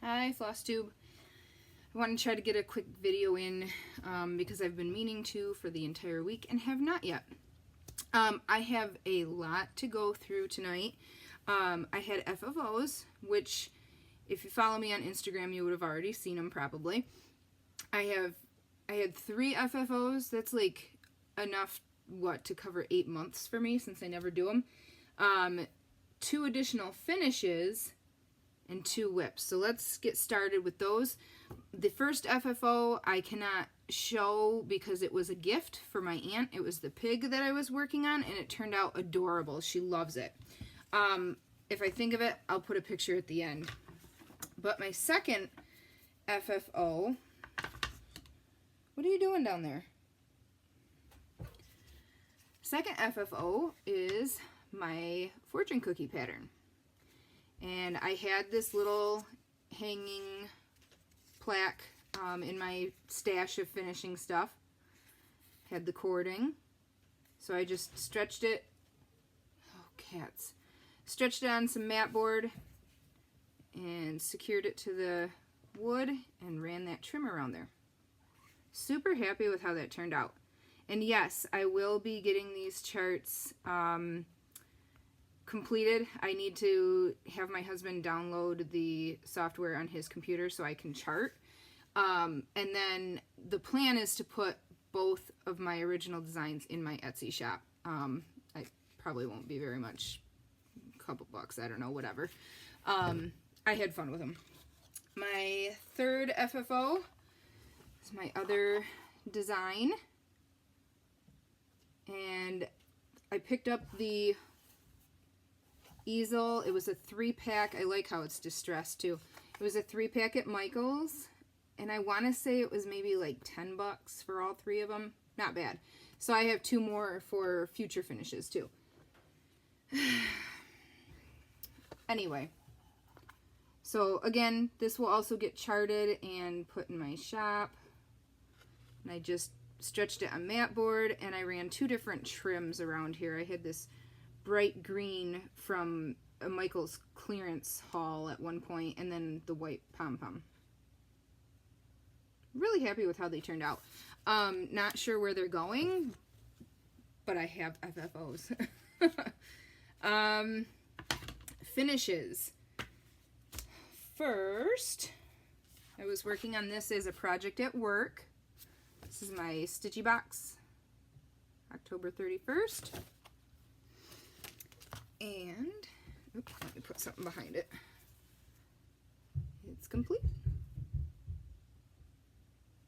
Hi, Flosstube. I want to try to get a quick video in because I've been meaning to for the entire week and have not yet. I have a lot to go through tonight. I had FFOs, which if you follow me on Instagram, you would have already seen them probably. I had 3 FFOs. That's like enough, to cover 8 months for me since I never do them. 2 additional finishes and 2 whips. So let's get started with those. The first FFO I cannot show because it was a gift for my aunt. It was the pig that I was working on, and it turned out adorable. She loves it. If I think of it, I'll put a picture at the end. But my second FFO, what are you doing down there? Second FFO is my fortune cookie pattern. And I had this little hanging plaque in my stash of finishing stuff. Had the cording. So I just stretched it. Oh, cats. Stretched it on some mat board and secured it to the wood and ran that trim around there. Super happy with how that turned out. And yes, I will be getting these charts completed. I need to have my husband download the software on his computer so I can chart. And then the plan is to put both of my original designs in my Etsy shop. I probably won't be very much, a couple bucks, I don't know, whatever. I had fun with them. My third FFO is my other design. And I picked up the easel. It was a 3-pack. I like how it's distressed too. It was a 3-pack at Michael's, and I want to say it was maybe like 10 bucks for all 3 of them. Not bad. So I have 2 more for future finishes too. Anyway, so again, this will also get charted and put in my shop. And I just stretched it on mat board, and I ran 2 different trims around here. I had this bright green from a Michael's clearance haul at one point, and then the white pom-pom. Really happy with how they turned out. Not sure where they're going, but I have FFOs. Finishes. First, I was working on this as a project at work. This is my Stitchy box, October 31st. And, oops, let me put something behind it. It's complete.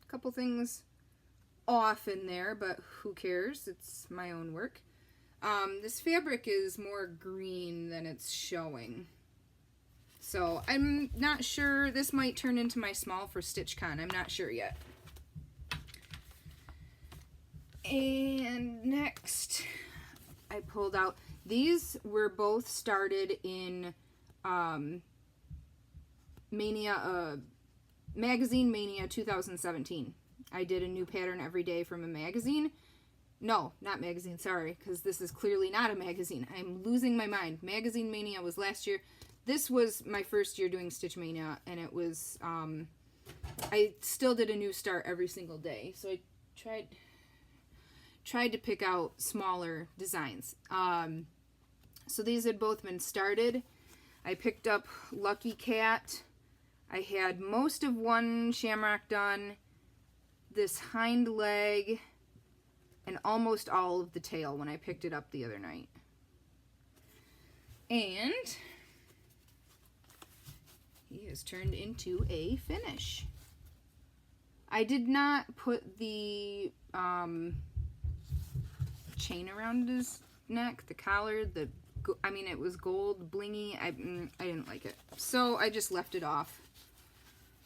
A couple things off in there, but who cares? It's my own work. This fabric is more green than it's showing. So I'm not sure. This might turn into my small for StitchCon. I'm not sure yet. And next, I pulled out. These were both started in Magazine Mania 2017. I did a new pattern every day from a magazine. No, not magazine, sorry, because this is clearly not a magazine. I'm losing my mind. Magazine Mania was last year. This was my first year doing Stitch Mania, and it was, I still did a new start every single day. So I tried to pick out smaller designs. So these had both been started. I picked up Lucky Cat. I had most of one shamrock done, this hind leg, and almost all of the tail when I picked it up the other night. And he has turned into a finish. I did not put the chain around his neck, the collar, it was gold, blingy. I didn't like it. So I just left it off.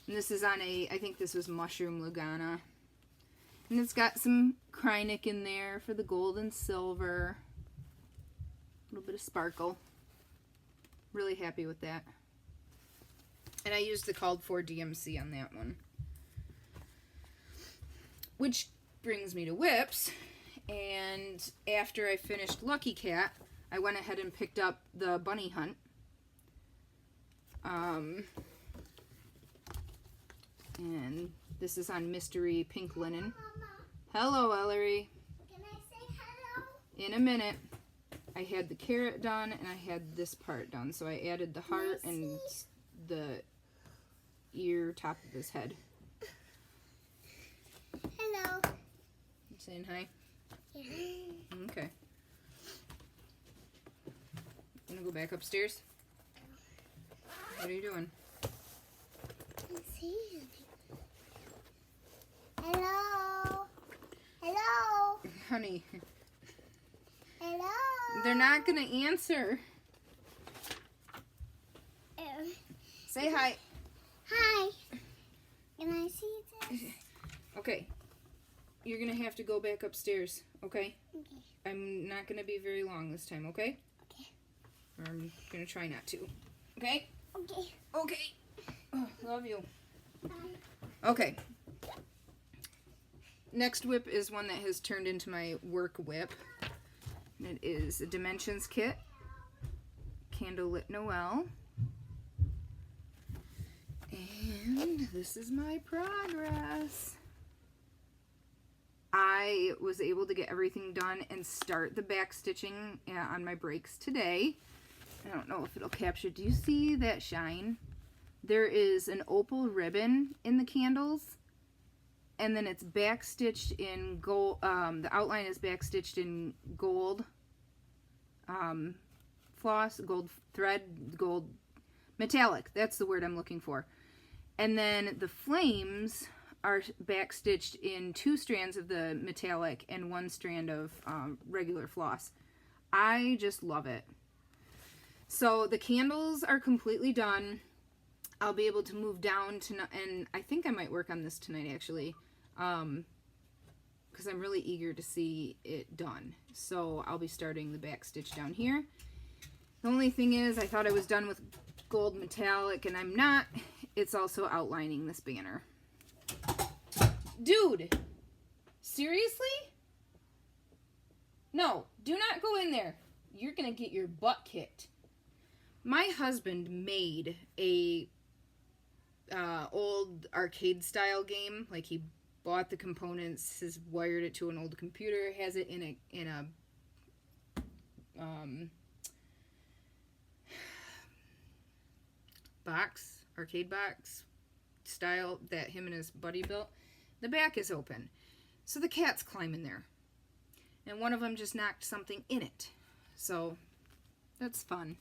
And this is on I think this was Mushroom Lagana. And it's got some Krynick in there for the gold and silver. A little bit of sparkle. Really happy with that. And I used the called for DMC on that one. Which brings me to whips. And after I finished Lucky Cat, I went ahead and picked up the Bunny Hunt. This is on Mystery Pink Linen. Hello, Ellery. Can I say hello? In a minute. I had the carrot done and I had this part done. So I added the heart and the ear top of his head. Hello. You saying hi? Yeah. Okay. Gonna go back upstairs? What are you doing? I'm seeing. Hello. Hello. Honey, Hello. they're not gonna answer. Say hi. Hi. Can I see this? Okay. You're gonna have to go back upstairs, okay? Okay. I'm not gonna be very long this time, okay? Okay. Or I'm gonna try not to. Okay? Okay. Okay. Oh, love you. Bye. Okay. Next whip is one that has turned into my work whip. And it is a Dimensions kit. Candlelit Noel. And this is my progress. I was able to get everything done and start the back stitching on my breaks today. I don't know if it'll capture. Do you see that shine? There is an opal ribbon in the candles. And then it's back stitched in gold. The outline is back stitched in gold floss, gold thread, gold metallic. That's the word I'm looking for. And then the flames are back stitched in 2 strands of the metallic and 1 strand of regular floss. I just love it. So the candles are completely done. I'll be able to move down to, and I think I might work on this tonight actually. Because I'm really eager to see it done. So I'll be starting the back stitch down here. The only thing is I thought I was done with gold metallic and I'm not. It's also outlining this banner. Dude! Seriously? No, do not go in there. You're gonna get your butt kicked. My husband made a old arcade style game. Like he bought the components, has wired it to an old computer, has it in a box, arcade box style that him and his buddy built. The back is open, so the cats climb in there, and one of them just knocked something in it, so that's fun.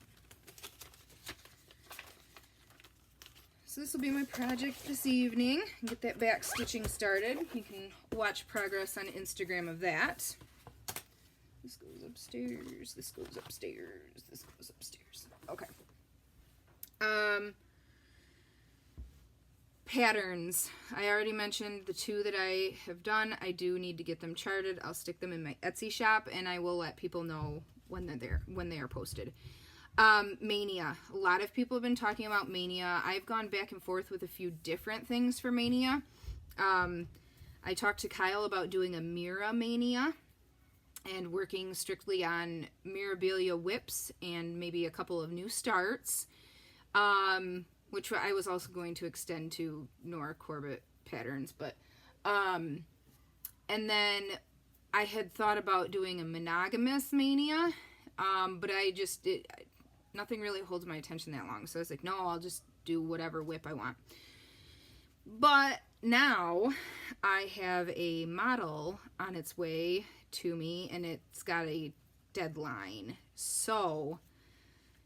So this will be my project this evening. Get that back stitching started. You can watch progress on Instagram of that. This goes upstairs. This goes upstairs. This goes upstairs. Okay. Patterns. I already mentioned the 2 that I have done. I do need to get them charted. I'll stick them in my Etsy shop, and I will let people know when they're there, when they are posted. Mania. A lot of people have been talking about Mania. I've gone back and forth with a few different things for Mania. I talked to Kyle about doing a Mira Mania and working strictly on Mirabilia whips and maybe a couple of new starts, which I was also going to extend to Nora Corbett patterns. But and then I had thought about doing a monogamous Mania, but nothing really holds my attention that long. So I was like, no, I'll just do whatever whip I want. But now I have a model on its way to me, and it's got a deadline. So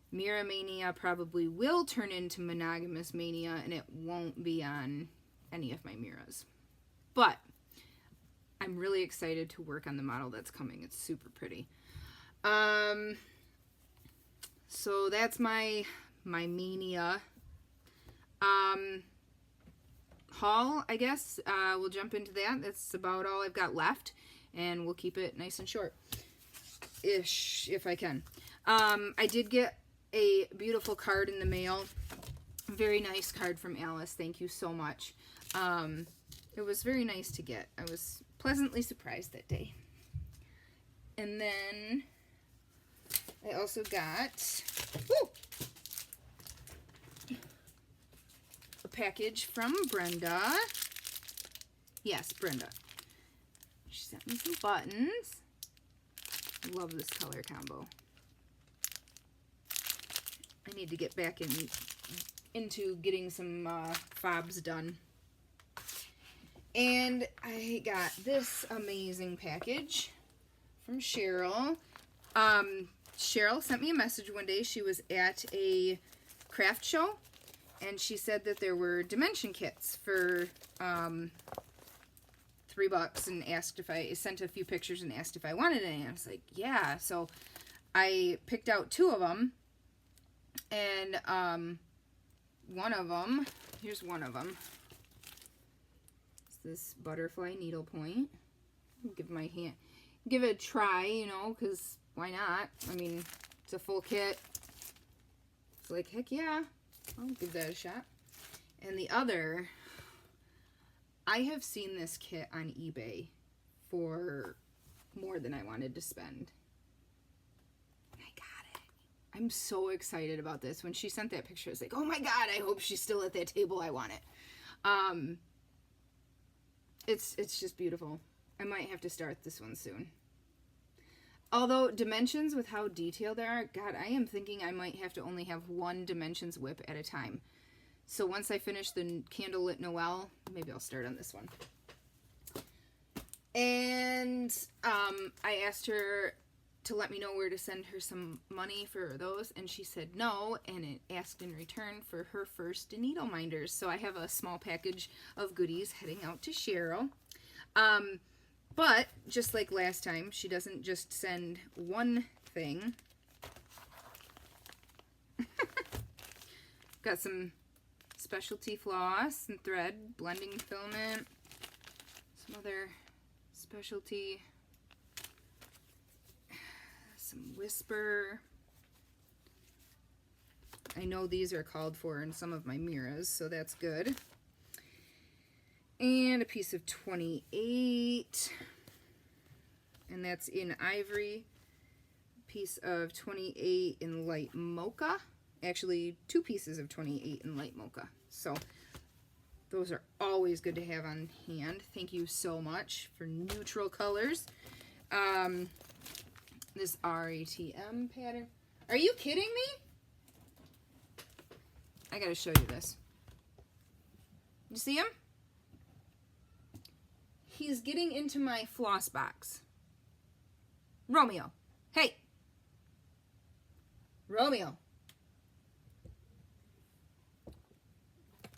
Mira Mania probably will turn into Monogamous Mania, and it won't be on any of my Miras. But I'm really excited to work on the model that's coming. It's super pretty. So that's my Mania haul, I guess. We'll jump into that. That's about all I've got left, and we'll keep it nice and short-ish, if I can. I did get a beautiful card in the mail. Very nice card from Alice. Thank you so much. It was very nice to get. I was pleasantly surprised that day. And then I also got a package from Brenda. Yes, Brenda. She sent me some buttons. Love this color combo. I need to get back into getting some fobs done. And I got this amazing package from Cheryl. Cheryl sent me a message one day. She was at a craft show, and she said that there were dimension kits for $3, and asked if I sent a few pictures and asked if I wanted any. I was like, yeah. So I picked out 2 of them, and one of them, here's one of them. It's this butterfly needlepoint. Give it a try, you know, because why not? I mean, it's a full kit. It's like, heck yeah, I'll give that a shot. And the other, I have seen this kit on eBay for more than I wanted to spend. I got it. I'm so excited about this. When she sent that picture, I was like, oh my god, I hope she's still at that table. I want it. It's just beautiful. I might have to start this one soon. Although dimensions, with how detailed they are, God, I am thinking I might have to only have 1 dimensions whip at a time. So once I finish the Candlelit Noel, maybe I'll start on this one. And I asked her to let me know where to send her some money for those, and she said no, and it asked in return for her first needle minders. So I have a small package of goodies heading out to Cheryl. But just like last time, she doesn't just send one thing. Got some specialty floss and thread, blending filament, some other specialty, some whisper. I know these are called for in some of my mirrors, so that's good. And a piece of 28, and that's in ivory. Piece of 28 in light mocha. Actually, 2 pieces of 28 in light mocha. So those are always good to have on hand. Thank you so much for neutral colors. This RATM pattern. Are you kidding me? I gotta show you this. You see him? He's getting into my floss box. Romeo. Hey. Romeo.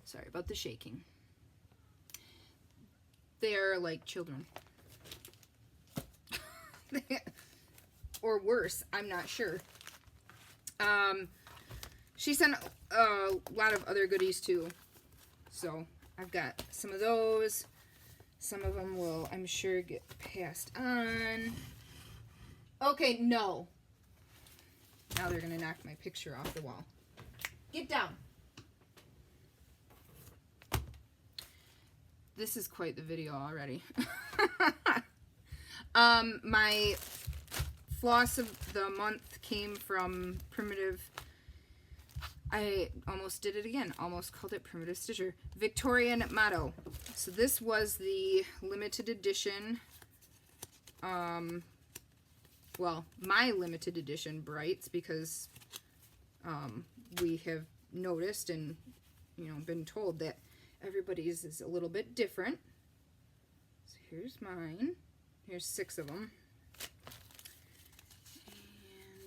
Sorry about the shaking. They're like children. Or worse, I'm not sure. She sent a lot of other goodies too. So I've got some of those. Some of them will, I'm sure, get passed on. Okay, no. Now they're going to knock my picture off the wall. Get down. This is quite the video already. My floss of the month came from Primitive. I almost did it again. Almost called it Primitive Stitcher. Victorian Motto. So this was the limited edition. Well, my limited edition Brights, because we have noticed and, you know, been told that everybody's is a little bit different. So here's mine. Here's 6 of them.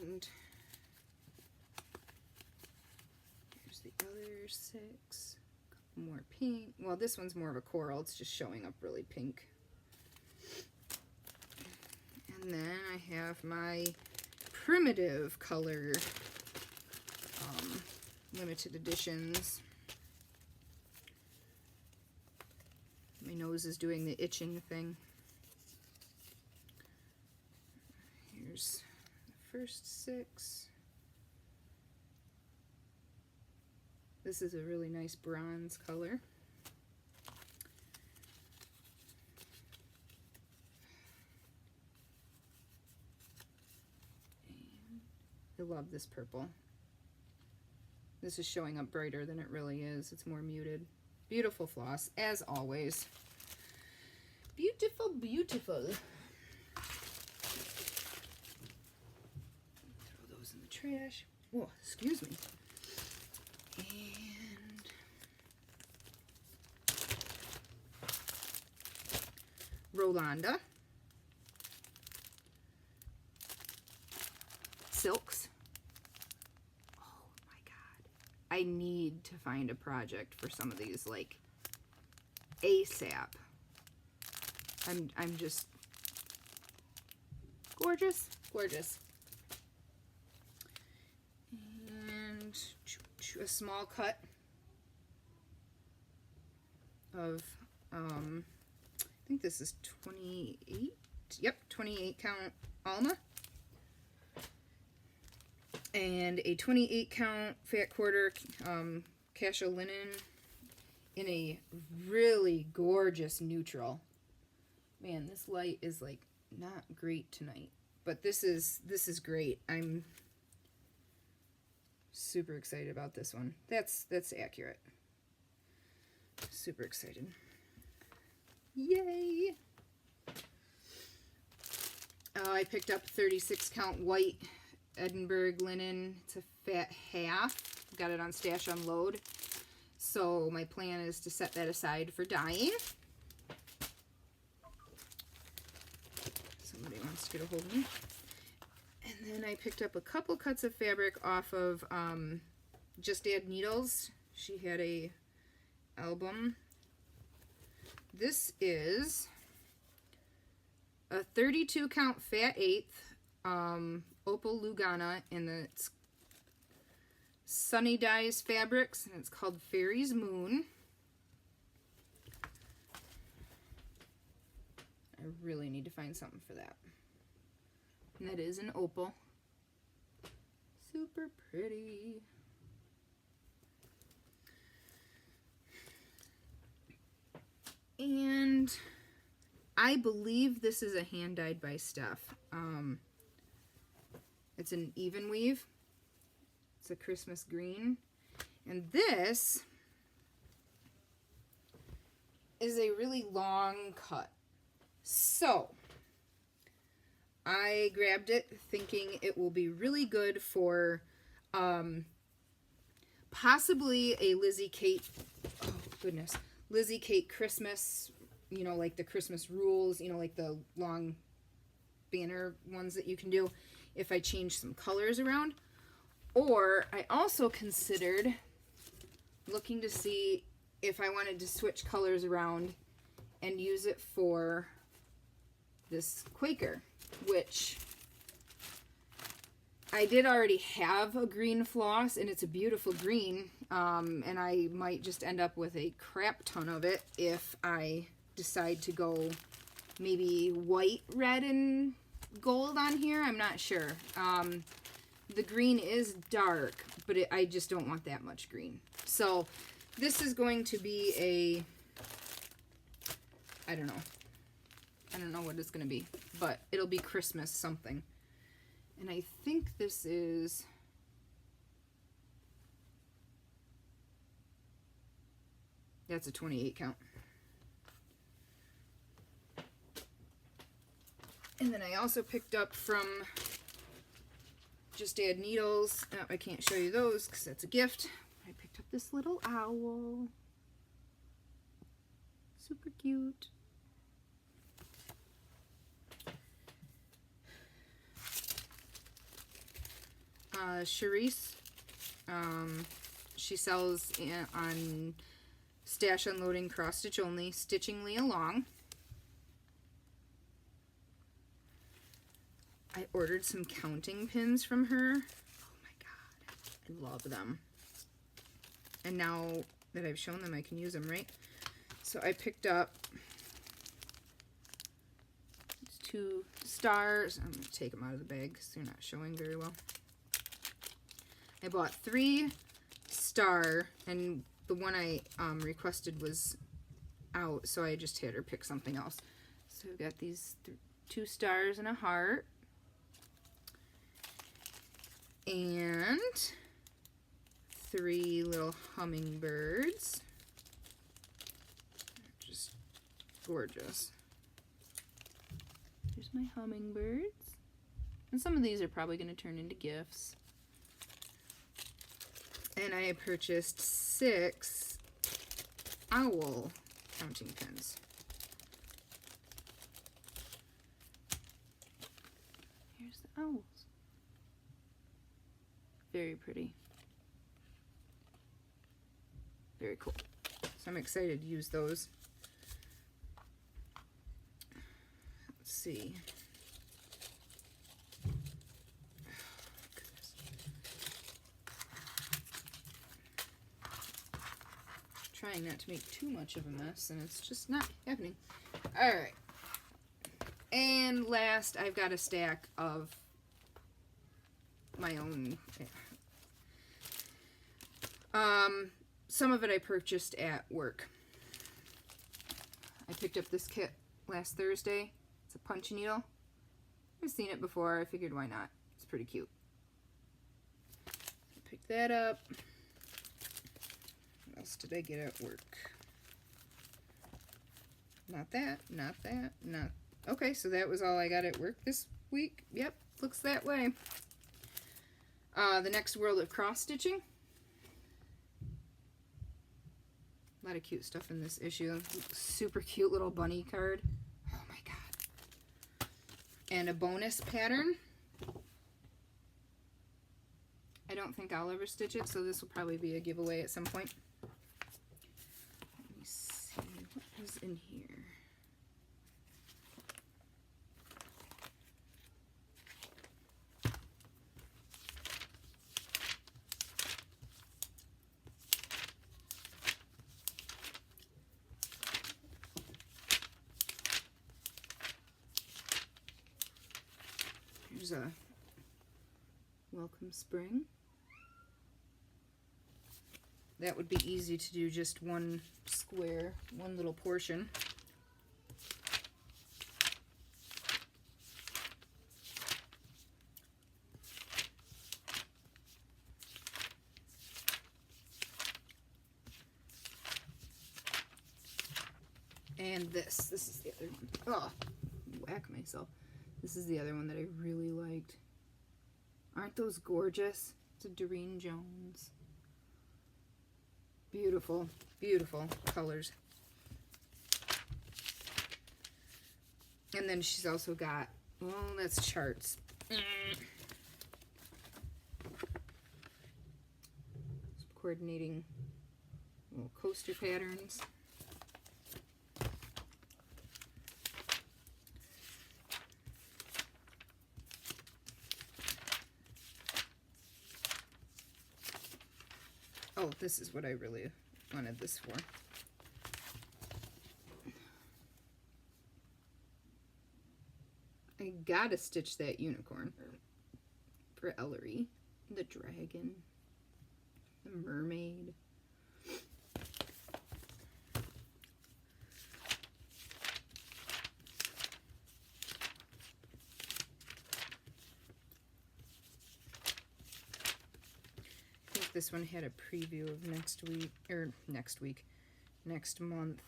And here's the other 6. A couple more pink. Well, this one's more of a coral. It's just showing up really pink. And then I have my Primitive color limited editions. My nose is doing the itching thing. Here's the first 6. This is a really nice bronze color. I love this purple. This is showing up brighter than it really is. It's more muted. Beautiful floss, as always. Beautiful, beautiful. Throw those in the trash. Oh, excuse me. And Rolanda. Silks. Oh my god. I need to find a project for some of these, like, ASAP. I'm just gorgeous. Gorgeous. And a small cut of, I think this is 28. Yep, 28 count Alma. And a 28 count fat quarter casual linen in a really gorgeous neutral. Man, this light is like not great tonight, but this is great. I'm super excited about this one. That's accurate. Super excited. Yay! I picked up 36 count white Edinburgh linen. It's a fat half. Got it on Stash Unload. So my plan is to set that aside for dyeing. Somebody wants to get a hold of me. And then I picked up a couple cuts of fabric off of Just Add Needles. She had a album. This is a 32 count fat eighth Opal Lugana in the Sunny Dyes Fabrics, and it's called Fairy's Moon. I really need to find something for that. And that is an opal. Super pretty. And I believe this is a hand dyed by Steph. It's an even weave. It's a Christmas green. And this is a really long cut. So I grabbed it thinking it will be really good for possibly a Lizzie Kate, oh goodness, Lizzie Kate Christmas, you know, like the Christmas rules, you know, like the long banner ones that you can do if I change some colors around. Or I also considered looking to see if I wanted to switch colors around and use it for this Quaker, which I did already have a green floss, and it's a beautiful green, and I might just end up with a crap ton of it if I decide to go maybe white, red, and gold on here. I'm not sure. The green is dark, but I just don't want that much green. So this is going to be a, I don't know what it's going to be, but it'll be Christmas something. And I think this is, that's a 28 count. And then I also picked up from Just Add Needles. Oh, I can't show you those because that's a gift. I picked up this little owl. Super cute. Charisse, she sells on Stash Unloading Cross Stitch Only, Stitchingly Along. I ordered some counting pins from her. Oh my god, I love them. And now that I've shown them, I can use them, right? So I picked up these 2 stars. I'm going to take them out of the bag because they're not showing very well. I bought 3 star, and the one I requested was out, so I just had her pick something else. So I've got these 2 stars and a heart. And 3 little hummingbirds. Just gorgeous. There's my hummingbirds. And some of these are probably going to turn into gifts. And I purchased 6 owl counting pens. Here's the owls. Very pretty. Very cool. So I'm excited to use those. Let's see. Trying not to make too much of a mess, and it's just not happening. Alright. And last, I've got a stack of my own. Some of it I purchased at work. I picked up this kit last Thursday. It's a punch needle. I've seen it before. I figured why not. It's pretty cute. I picked that up. What else did I get at work? Not that, not that, not... Okay, so that was all I got at work this week. Yep, looks that way. The Next World of Cross Stitching. A lot of cute stuff in this issue. Super cute little bunny card. Oh my god. And a bonus pattern. I don't think I'll ever stitch it, so this will probably be a giveaway at some point. Let me see what is in here. Here's a welcome spring. That would be easy to do just one square, one little portion. And this is the other one. Oh, whack myself. This is the other one that I really liked. Aren't those gorgeous? It's a Doreen Jones. Beautiful, beautiful colors. And then she's also got, well, that's charts. Coordinating little coaster patterns. Oh, this is what I really wanted this for. I gotta stitch that unicorn for Ellery. The dragon. The mermaid. This one had a preview of next month.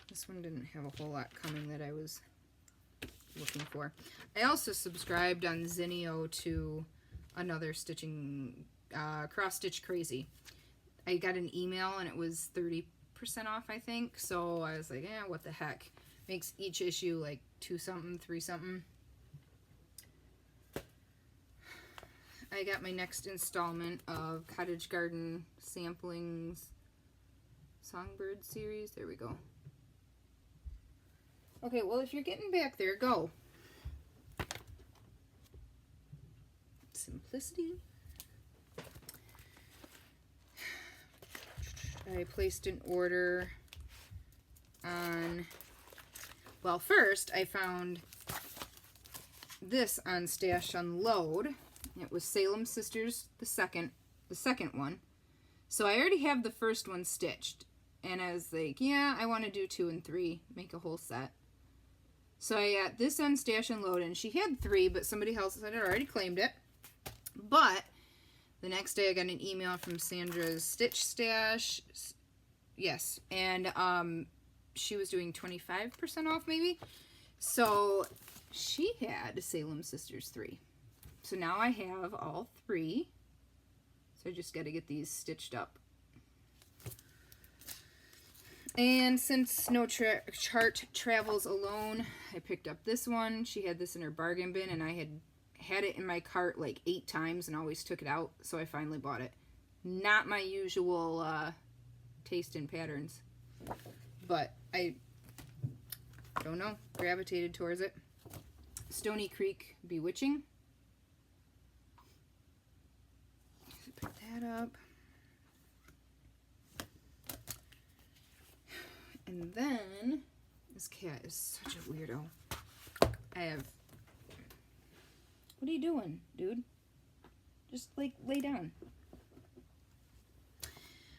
This one didn't have a whole lot coming that I was looking for. I also subscribed on Zinio to another stitching, Cross Stitch Crazy. I got an email and it was 30% off, I think. So I was like, yeah, what the heck. Makes each issue like 2 something, 3 something. I got my next installment of Cottage Garden Samplings Songbird series. There we go. Okay, well, if you're getting back there, go. Simplicity. I placed an order on... Well, first I found this on Stash Unload. It was Salem Sisters, the second one. So I already have the first one stitched. And I was like, yeah, I want to do 2 and 3, make a whole set. So I got this on Stash and Load, and she had 3, but somebody else had already claimed it. But the next day I got an email from Sandra's Stitch Stash. Yes, and she was doing 25% off maybe. So she had Salem Sisters 3. So now I have all 3. So I just got to get these stitched up. And since Snow Chart travels alone, I picked up this one. She had this in her bargain bin, and I had it in my cart like 8 times and always took it out, so I finally bought it. Not my usual taste in patterns, but I don't know, gravitated towards it. Stony Creek Bewitching. Pick that up. And then, this cat is such a weirdo. What are you doing, dude? Just, like, lay down.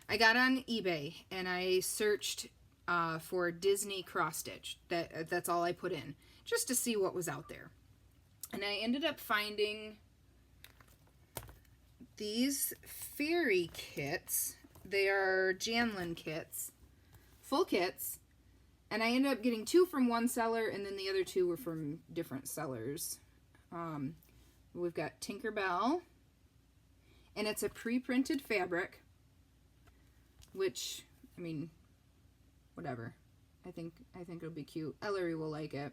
I got on eBay, and I searched for Disney cross stitch. That's all I put in, just to see what was out there. And I ended up finding these fairy kits. They are Janlin kits. Full kits, and I ended up getting 2 from one seller, and then the other 2 were from different sellers. We've got Tinkerbell, and it's a pre-printed fabric, which, I mean, whatever. I think it'll be cute. Ellery will like it.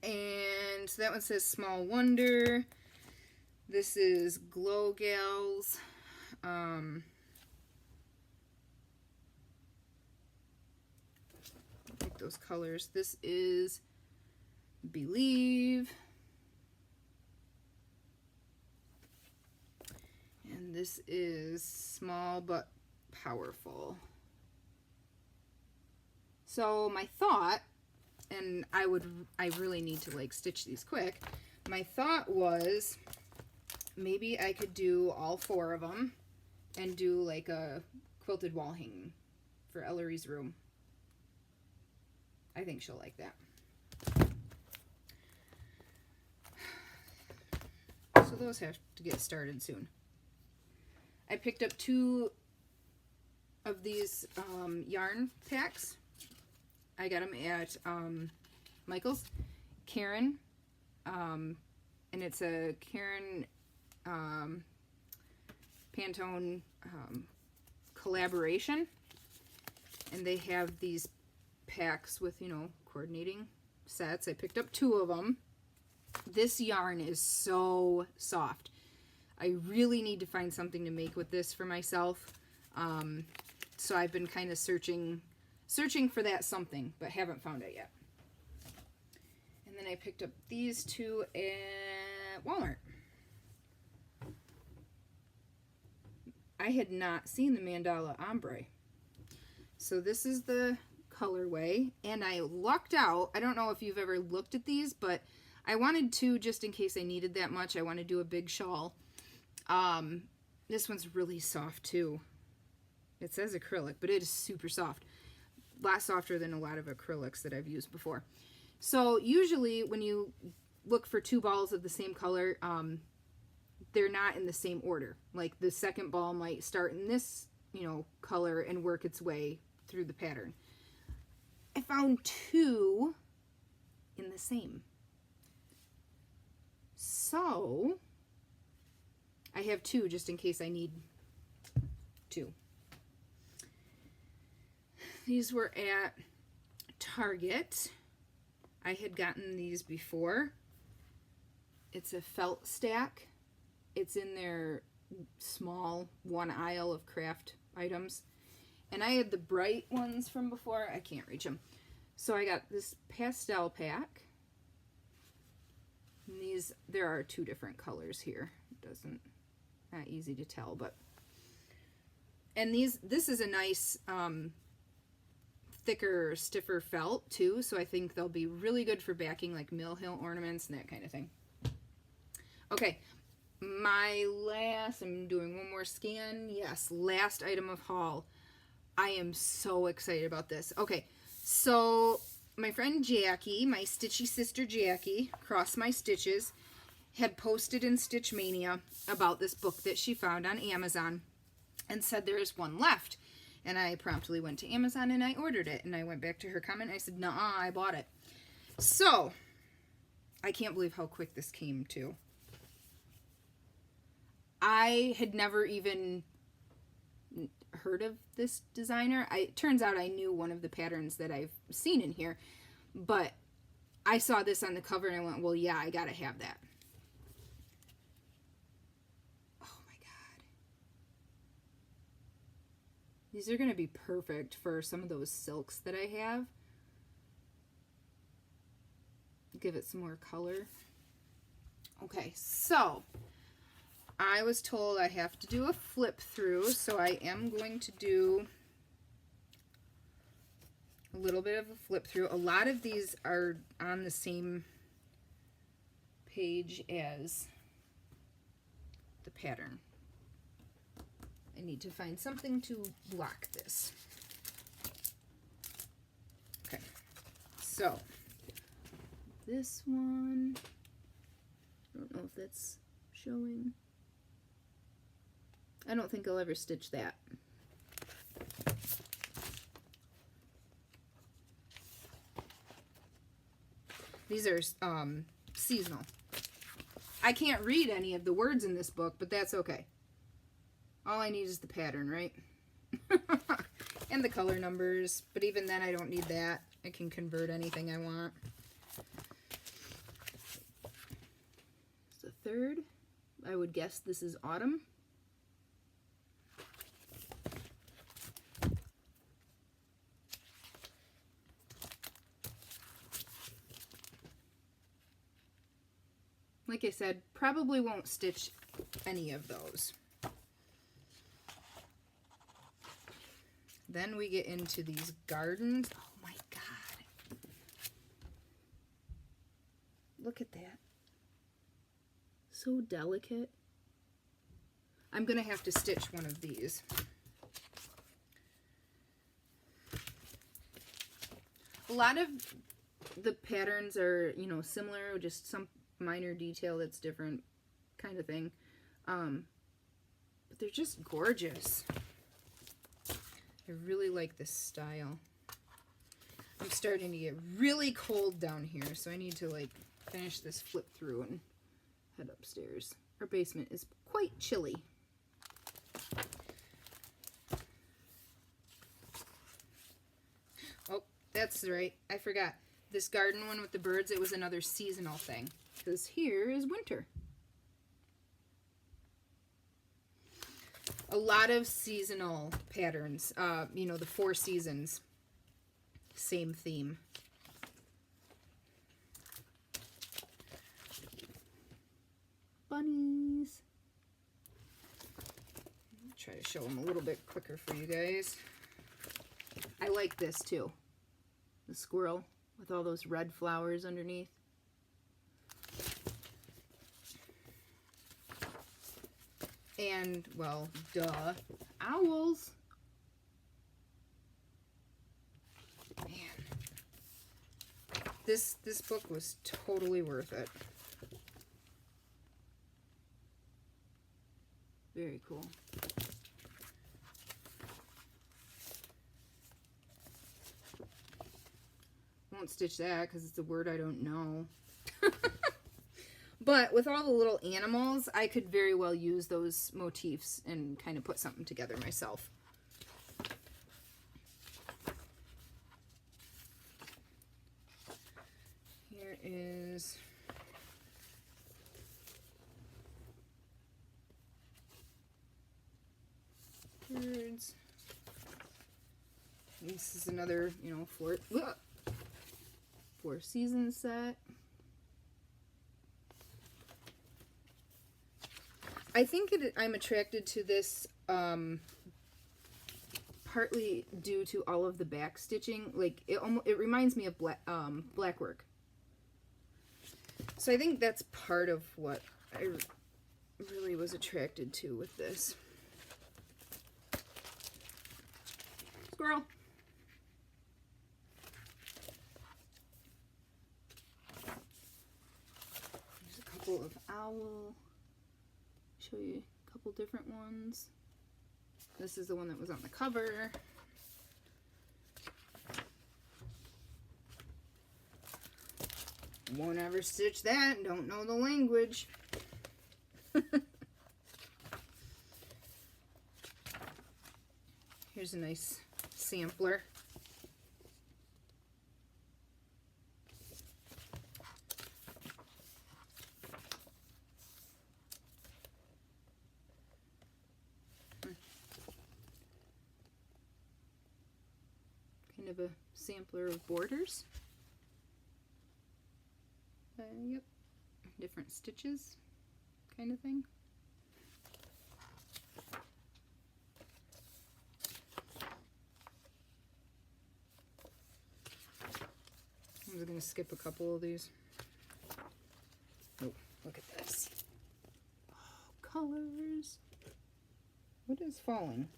And so that one says Small Wonder. This is Glow Gals. Like those colors. This is Believe. And this is Small but Powerful. So my thought, and I really need to like stitch these quick. My thought was maybe I could do all 4 of them and do like a quilted wall hanging for Ellery's room. I think she'll like that. So those have to get started soon. I picked up 2 of these yarn packs. I got them at Michael's. Karen, and it's a Karen Pantone collaboration. And they have these packs with, you know, coordinating sets. I picked up 2 of them. This yarn is so soft. I really need to find something to make with this for myself. So I've been kind of searching for that something, but haven't found it yet. And then I picked up these 2 at Walmart. I had not seen the Mandala Ombre. So this is the colorway, and I lucked out. I don't know if you've ever looked at these, but I wanted to, just in case I needed that much. I want to do a big shawl. This one's really soft too. It says acrylic, but it is super soft. A lot softer than a lot of acrylics that I've used before. So usually when you look for 2 balls of the same color, they're not in the same order. Like the second ball might start in this, you know, color and work its way through the pattern. I found 2 in the same. So I have 2 just in case I need 2. These were at Target. I had gotten these before. It's a felt stack. It's in their small 1 aisle of craft items. And I had the bright ones from before. I can't reach them. So I got this pastel pack. And these, there are 2 different colors here. It doesn't, not easy to tell, but. And this is a nice, thicker, stiffer felt too. So I think they'll be really good for backing like Mill Hill ornaments and that kind of thing. Okay. I'm doing one more scan. Yes, last item of haul. I am so excited about this. Okay, so my friend Jackie, my stitchy sister Jackie, Cross My Stitches, had posted in Stitch Mania about this book that she found on Amazon and said there is one left. And I promptly went to Amazon and I ordered it. And I went back to her comment. I said, "Nuh-uh, I bought it." So, I can't believe how quick this came too. I had never even heard of this designer. It turns out I knew one of the patterns that I've seen in here, but I saw this on the cover and I went, well, yeah, I gotta have that. Oh my god. These are gonna be perfect for some of those silks that I have. Give it some more color. Okay, so I was told I have to do a flip through, so I am going to do a little bit of a flip through. A lot of these are on the same page as the pattern. I need to find something to block this. Okay, so this one, I don't know if that's showing. I don't think I'll ever stitch that. These are seasonal. I can't read any of the words in this book, but that's okay. All I need is the pattern, right? And the color numbers, but even then I don't need that. I can convert anything I want. It's the third. I would guess this is autumn. Like I said, probably won't stitch any of those. Then we get into these gardens. Oh my god. Look at that. So delicate. I'm going to have to stitch one of these. A lot of the patterns are, you know, similar, just some minor detail that's different kind of thing. But they're just gorgeous. I really like this style. I'm starting to get really cold down here, so I need to like finish this flip through and head upstairs. Our basement is quite chilly. Oh, that's right. I forgot. This garden one with the birds, it was another seasonal thing. Because here is winter. A lot of seasonal patterns. You know, the 4 seasons. Same theme. Bunnies. I'll try to show them a little bit quicker for you guys. I like this too. The squirrel with all those red flowers underneath. And, well, duh, owls. Man. This book was totally worth it. Very cool. Won't stitch that because it's a word I don't know. But with all the little animals, I could very well use those motifs and kind of put something together myself. Here is birds. This is another, you know, 4 season set. I think I'm attracted to this partly due to all of the back stitching. Like it reminds me of black work. So I think that's part of what I really was attracted to with this. Squirrel. There's a couple of owl. Show you a couple different ones. This is the one that was on the cover. Won't ever stitch that. Don't know the language. Here's a nice sampler. Kind of a sampler of borders. Yep, different stitches kind of thing. I'm just going to skip a couple of these. Oh, look at this. Oh, colors. What is falling?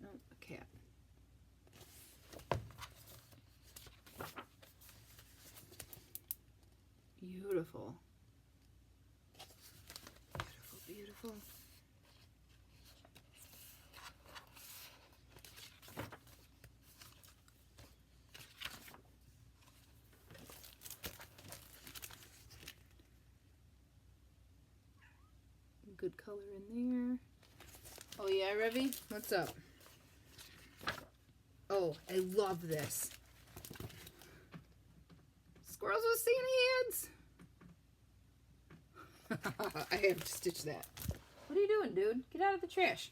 Oh, a cat. Beautiful. Beautiful, beautiful. Good color in there. Oh yeah, Revy? What's up? Oh, I love this. Squirrels with Santa hands. I have to stitch that. What are you doing, dude? Get out of the trash.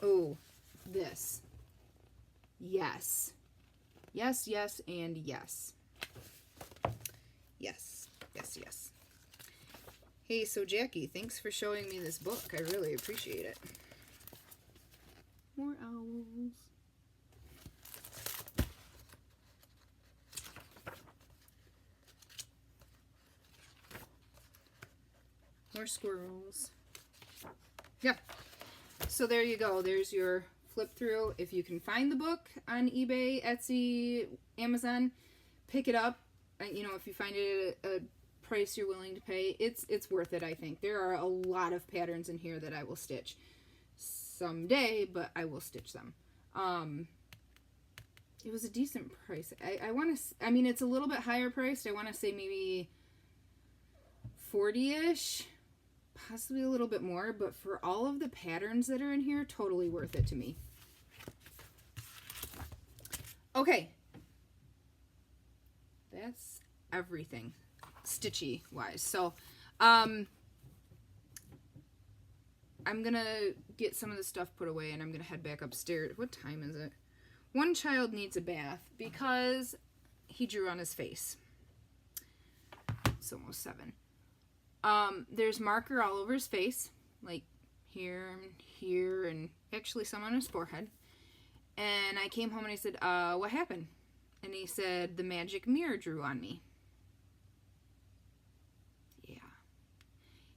Oh, this. Yes. Yes, yes, and yes. Yes, yes, yes. Hey, so Jackie, thanks for showing me this book. I really appreciate it. More owls. More squirrels. Yeah. So there you go. There's your flip through. If you can find the book on eBay, Etsy, Amazon, pick it up. You know, if you find it at a price you're willing to pay, it's worth it, I think. There are a lot of patterns in here that I will stitch someday, but I will stitch them. It was a decent price. I mean, it's a little bit higher priced. I want to say maybe 40-ish, possibly a little bit more, but for all of the patterns that are in here, totally worth it to me. Okay. That's everything stitchy wise. So I'm gonna get some of the stuff put away and I'm gonna head back upstairs. What time is it? One child needs a bath because he drew on his face. It's almost 7. There's marker all over his face, like here and here, and actually some on his forehead. And I came home and I said, what happened? And he said, the magic mirror drew on me. Yeah.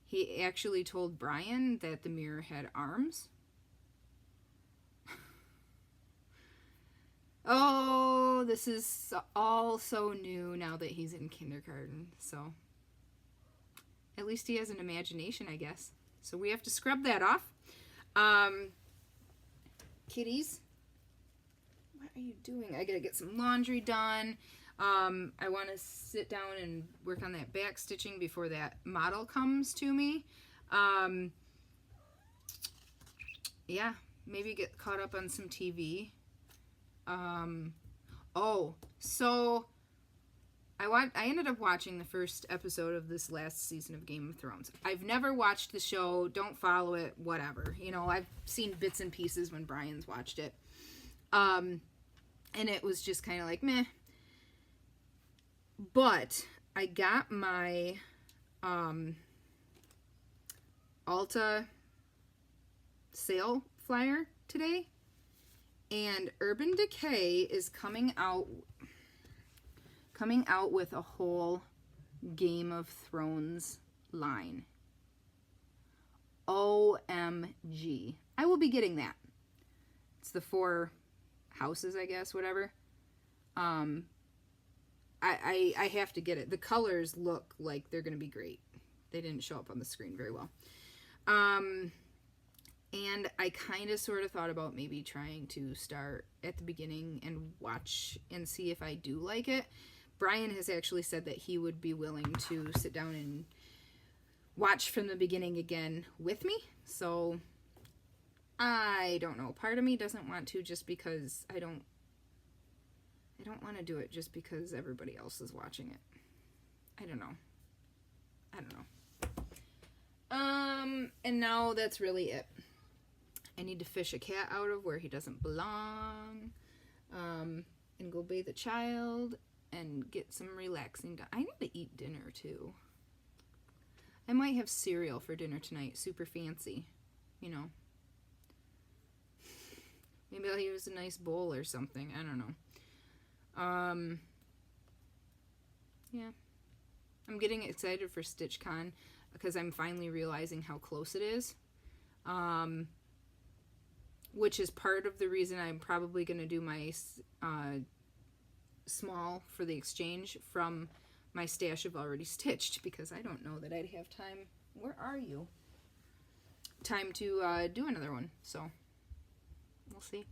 He actually told Brian that the mirror had arms. Oh, this is all so new now that he's in kindergarten. So at least he has an imagination, I guess. So we have to scrub that off. Kitties, what are you doing? I gotta get some laundry done. I want to sit down and work on that back stitching before that model comes to me. Yeah, maybe get caught up on some TV. Oh, so I ended up watching the first episode of this last season of Game of Thrones. I've never watched the show, don't follow it, whatever. You know, I've seen bits and pieces when Brian's watched it. And it was just kind of like, meh. But I got my Ulta sale flyer today, and Urban Decay is coming out with a whole Game of Thrones line. OMG. I will be getting that. It's the 4 houses, I guess, whatever. I have to get it. The colors look like they're going to be great. They didn't show up on the screen very well. And I kind of sort of thought about maybe trying to start at the beginning and watch and see if I do like it. Brian has actually said that he would be willing to sit down and watch from the beginning again with me. So I don't know. Part of me doesn't want to, just because I don't want to do it just because everybody else is watching it. I don't know. And now that's really it. I need to fish a cat out of where he doesn't belong, and go bathe a child and get some relaxing done. I need to eat dinner too. I might have cereal for dinner tonight, super fancy, you know. Maybe I'll use a nice bowl or something. I don't know. Yeah. I'm getting excited for StitchCon because I'm finally realizing how close it is. Which is part of the reason I'm probably going to do my small for the exchange from my stash of already stitched, because I don't know that I'd have time. Where are you? Time to do another one. So we'll see.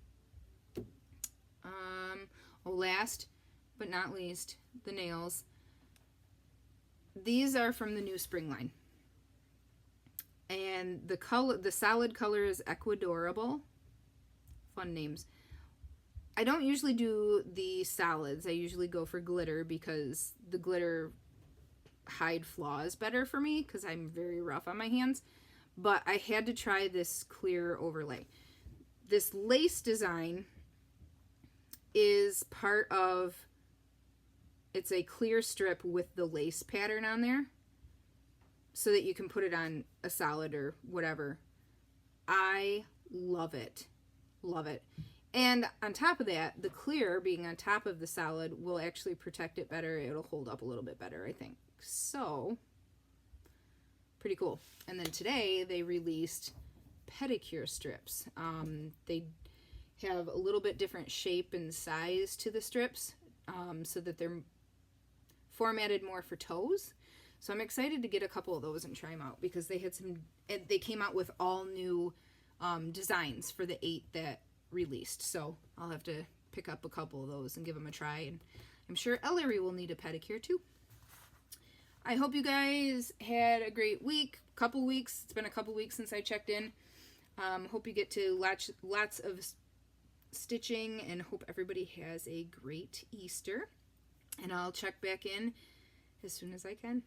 Last but not least, the nails. These are from the new spring line. And the solid color is Ecuadorable. Fun names. I don't usually do the solids. I usually go for glitter because the glitter hide flaws better for me because I'm very rough on my hands. But I had to try this clear overlay. This lace design is part of, it's a clear strip with the lace pattern on there so that you can put it on a solid or whatever. I love it. Love it. And on top of that, the clear being on top of the solid will actually protect it better. It'll hold up a little bit better, I think. So, pretty cool. And then today they released pedicure strips. They have a little bit different shape and size to the strips, so that they're formatted more for toes. So I'm excited to get a couple of those and try them out, because they came out with all new designs for the 8 that released. So I'll have to pick up a couple of those and give them a try. And I'm sure Ellery will need a pedicure too. I hope you guys had a great week. Couple weeks. It's been a couple weeks since I checked in. Hope you get to lots of stitching, and hope everybody has a great Easter. And I'll check back in as soon as I can.